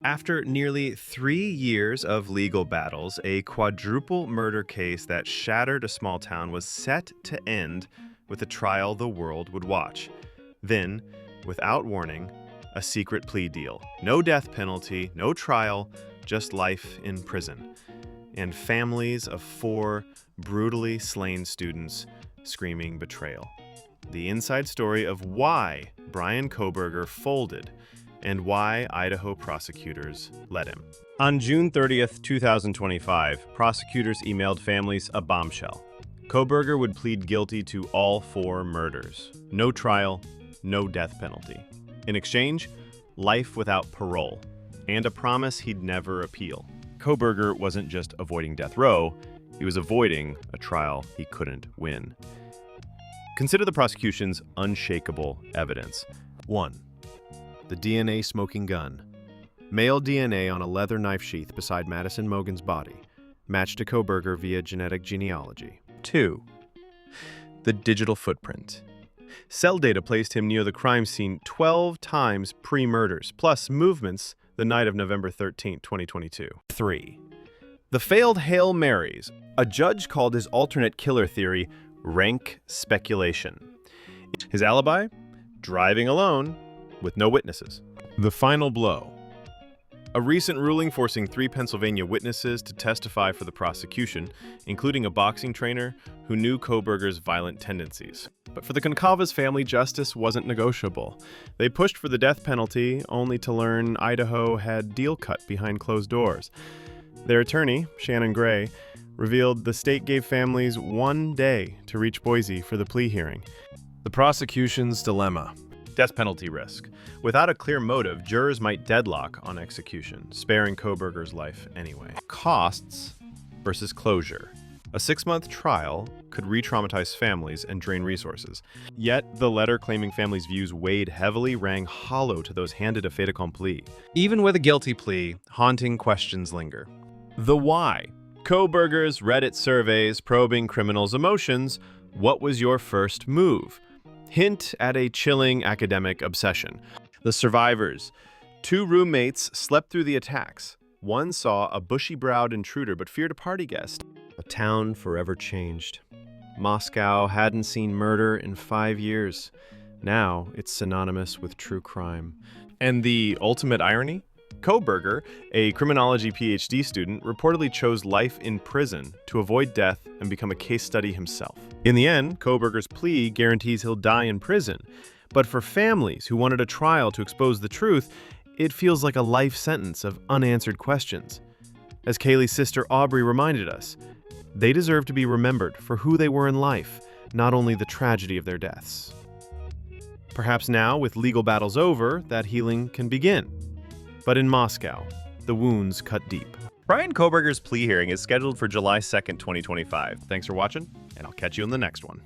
After nearly 3 years of legal battles, a quadruple murder case that shattered a small town was set to end with a trial the world would watch. Then, without warning, a secret plea deal. No death penalty, no trial, just life in prison. And families of 4 brutally slain students screaming betrayal. The inside story of why Bryan Kohberger folded and why Idaho prosecutors let him. On June 30th, 2025, prosecutors emailed families a bombshell. Kohberger would plead guilty to all 4 murders. No trial, no death penalty. In exchange, life without parole, and a promise he'd never appeal. Kohberger wasn't just avoiding death row, he was avoiding a trial he couldn't win. Consider the prosecution's unshakable evidence. 1. The DNA smoking gun. Male DNA on a leather knife sheath beside Madison Mogen's body, matched to Kohberger via genetic genealogy. 2. The digital footprint. Cell data placed him near the crime scene 12 times pre-murders, plus movements the night of November 13, 2022. 3. The failed Hail Marys. A judge called his alternate killer theory rank speculation. His alibi? Driving alone, with no witnesses. The final blow. A recent ruling forcing 3 Pennsylvania witnesses to testify for the prosecution, including a boxing trainer who knew Kohberger's violent tendencies. But for the Konkava's family, justice wasn't negotiable. They pushed for the death penalty, only to learn Idaho had deal cut behind closed doors. Their attorney, Shannon Gray, revealed the state gave families 1 day to reach Boise for the plea hearing. The prosecution's dilemma. Death penalty risk. Without a clear motive, jurors might deadlock on execution, sparing Kohberger's life anyway. Costs versus closure. A 6-month trial could re-traumatize families and drain resources. Yet, the letter claiming families' views weighed heavily rang hollow to those handed a fait accompli. Even with a guilty plea, haunting questions linger. The why. Kohberger's Reddit surveys probing criminals' emotions. What was your first move? Hint at a chilling academic obsession. The survivors. 2 roommates slept through the attacks. One saw a bushy-browed intruder but feared a party guest. A town forever changed. Moscow hadn't seen murder in 5 years. Now it's synonymous with true crime. And the ultimate irony? Kohberger, a criminology PhD student, reportedly chose life in prison to avoid death and become a case study himself. In the end, Kohberger's plea guarantees he'll die in prison. But for families who wanted a trial to expose the truth, it feels like a life sentence of unanswered questions. As Kaylee's sister Aubrey reminded us, they deserve to be remembered for who they were in life, not only the tragedy of their deaths. Perhaps now, with legal battles over, that healing can begin. But in Moscow, the wounds cut deep. Bryan Kohberger's plea hearing is scheduled for July 2nd, 2025. Thanks for watching, and I'll catch you in the next one.